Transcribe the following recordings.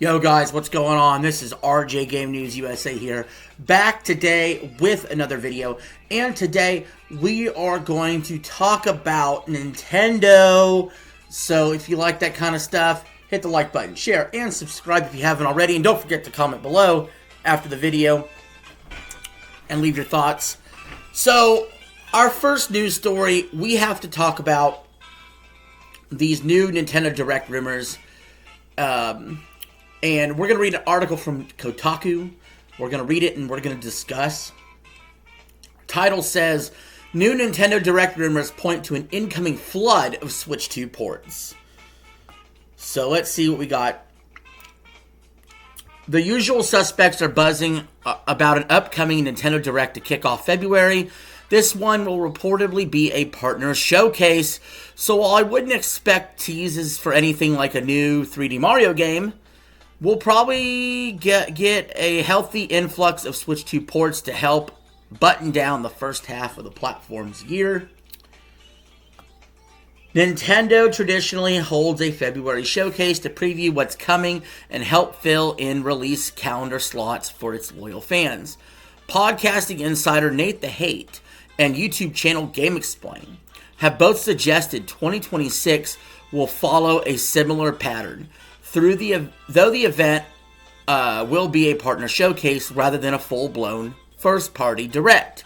Yo guys, what's going on? This is RJ Game News USA here, back today with another video, and today we are going to talk about Nintendo. So if you like that kind of stuff, hit the like button, share, and subscribe if you haven't already, and don't forget to comment below after the video and leave your thoughts. So our first news story, we have to talk about these new Nintendo Direct rumors. And we're going to read an article from Kotaku. We're going to read it and we're going to discuss. Title says, new Nintendo Direct rumors point to an incoming flood of Switch 2 ports. So let's see what we got. The usual suspects are buzzing about an upcoming Nintendo Direct to kick off February. This one will reportedly be a partner showcase. So while I wouldn't expect teases for anything like a new 3D Mario game, we'll probably get a healthy influx of Switch 2 ports to help button down the first half of the platform's year. Nintendo traditionally holds a February showcase to preview what's coming and help fill in release calendar slots for its loyal fans. Podcasting insider Nate the Hate and YouTube channel Game Explain have both suggested 2026 will follow a similar pattern. Though the event will be a partner showcase rather than a full-blown first-party direct.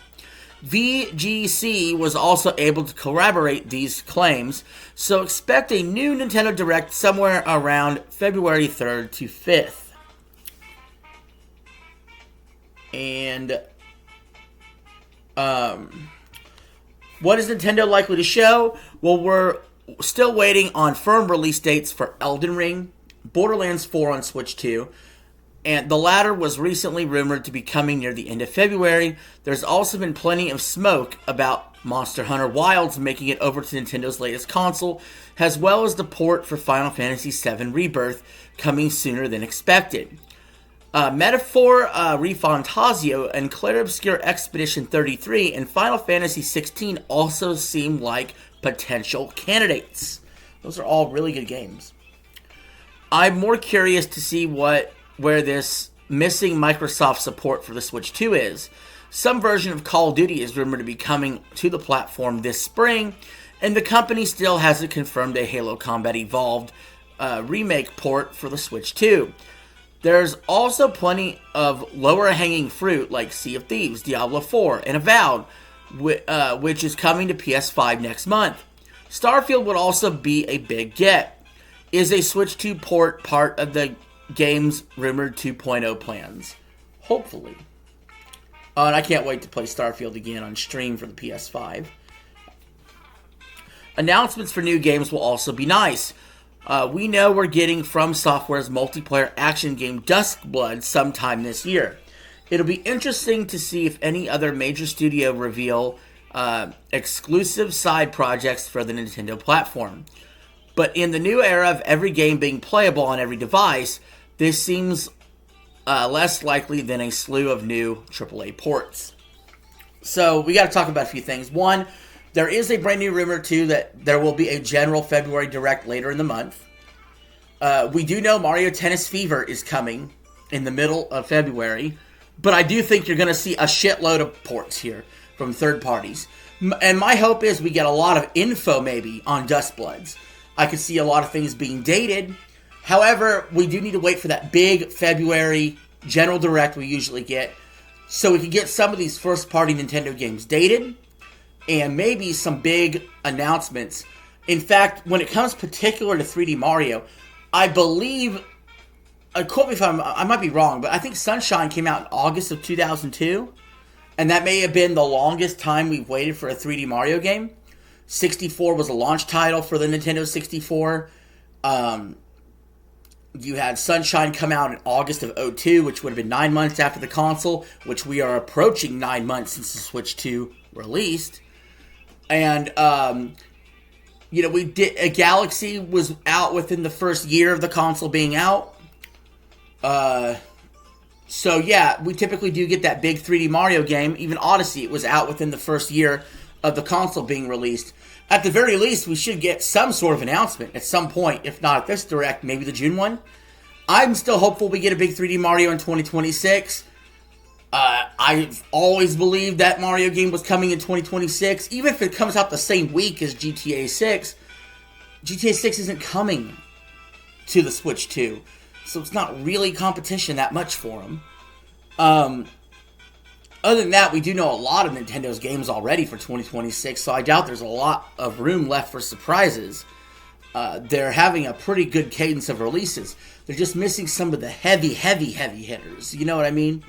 VGC was also able to corroborate these claims, so expect a new Nintendo Direct somewhere around February 3rd to 5th. And what is Nintendo likely to show? Well, we're still waiting on firm release dates for Elden Ring, Borderlands 4 on Switch 2, and the latter was recently rumored to be coming near the end of February. There's also been plenty of smoke about Monster Hunter Wilds making it over to Nintendo's latest console, as well as the port for Final Fantasy VII Rebirth coming sooner than expected. Metaphor ReFantazio and Clair Obscur Expedition 33 and Final Fantasy XVI also seem like potential candidates. Those are all really good games. I'm more curious to see where this missing Microsoft support for the Switch 2 is. Some version of Call of Duty is rumored to be coming to the platform this spring, and the company still hasn't confirmed a Halo Combat Evolved remake port for the Switch 2. There's also plenty of lower-hanging fruit like Sea of Thieves, Diablo 4, and Avowed, which is coming to PS5 next month. Starfield would also be a big get. Is a Switch 2 port part of the game's rumored 2.0 plans? Hopefully. And I can't wait to play Starfield again on stream for the PS5. Announcements for new games will also be nice. We know we're getting From Software's multiplayer action game Duskblood sometime this year. It'll be interesting to see if any other major studio reveal exclusive side projects for the Nintendo platform. But in the new era of every game being playable on every device, this seems less likely than a slew of new AAA ports. So we got to talk about a few things. One, there is a brand new rumor too that there will be a general February Direct later in the month. We do know Mario Tennis Fever is coming in the middle of February, but I do think you're going to see a shitload of ports here from third parties. And my hope is we get a lot of info maybe on Duskbloods. I could see a lot of things being dated. However, we do need to wait for that big February general direct we usually get, so we can get some of these first-party Nintendo games dated, and maybe some big announcements. In fact, when it comes particular to 3D Mario, I believe, quote me if I might be wrong, but I think Sunshine came out in August of 2002, and that may have been the longest time we've waited for a 3D Mario game. 64 was a launch title for the Nintendo 64. You had Sunshine come out in August of 2002, which would have been 9 months after the console, which we are approaching 9 months since the Switch 2 released. And, Galaxy was out within the first year of the console being out. So, yeah, we typically do get that big 3D Mario game. Even Odyssey, it was out within the first year of the console being released. At the very least, we should get some sort of announcement at some point. If not at this Direct, maybe the June one. I'm still hopeful we get a big 3D Mario in 2026. I've always believed that Mario game was coming in 2026. Even if it comes out the same week as GTA 6, GTA 6 isn't coming to the Switch 2. So it's not really competition that much for them. Other than that, we do know a lot of Nintendo's games already for 2026, so I doubt there's a lot of room left for surprises. They're having a pretty good cadence of releases. They're just missing some of the heavy hitters. You know what I mean?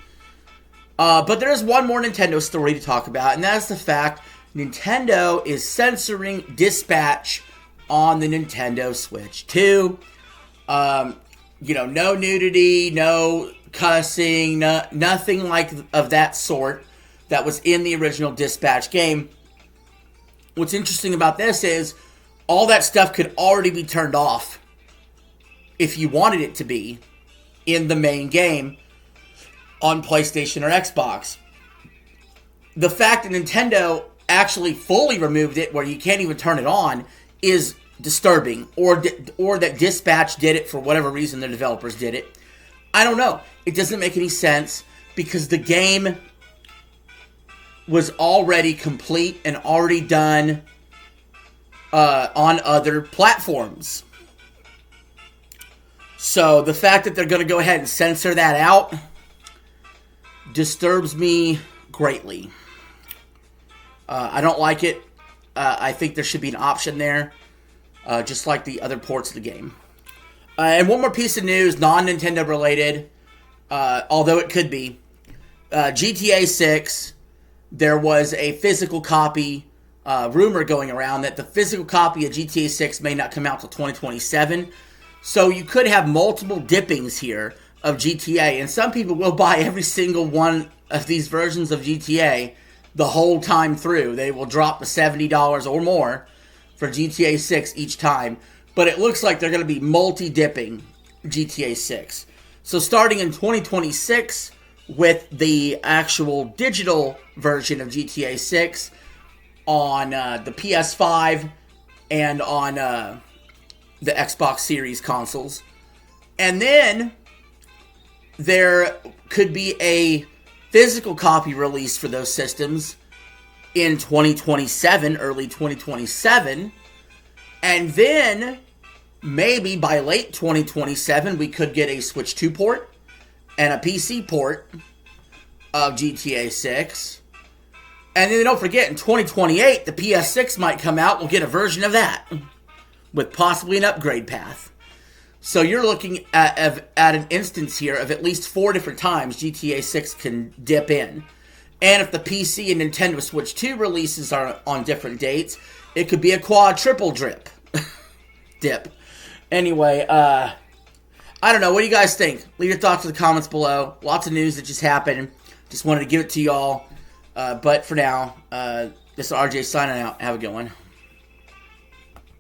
But there is one more Nintendo story to talk about, and that's the fact Nintendo is censoring Dispatch on the Nintendo Switch 2. No nudity, no cussing, nothing like of that sort that was in the original Dispatch game. What's interesting about this is all that stuff could already be turned off if you wanted it to be in the main game on PlayStation or Xbox. The fact that Nintendo actually fully removed it where you can't even turn it on is disturbing, or that Dispatch did it for whatever reason the developers did it. I don't know. It doesn't make any sense because the game was already complete and already done on other platforms. So the fact that they're going to go ahead and censor that out disturbs me greatly. I don't like it. I think there should be an option there, just like the other ports of the game. And one more piece of news, non-Nintendo related, although it could be. GTA 6, there was a physical copy rumor going around that the physical copy of GTA 6 may not come out till 2027. So you could have multiple dippings here of GTA, and some people will buy every single one of these versions of GTA the whole time through. They will drop the $70 or more for GTA 6 each time. But it looks like they're going to be multi-dipping GTA 6. So starting in 2026 with the actual digital version of GTA 6 on the PS5 and on the Xbox Series consoles. And then there could be a physical copy release for those systems in 2027, early 2027. And then maybe by late 2027, we could get a Switch 2 port and a PC port of GTA 6. And then don't forget, in 2028, the PS6 might come out. We'll get a version of that with possibly an upgrade path. So you're looking at an instance here of at least 4 different times GTA 6 can dip in. And if the PC and Nintendo Switch 2 releases are on different dates, it could be a triple dip. Anyway, I don't know. What do you guys think? Leave your thoughts in the comments below. Lots of news that just happened. Just wanted to give it to y'all. But for now, this is RJ signing out. Have a good one.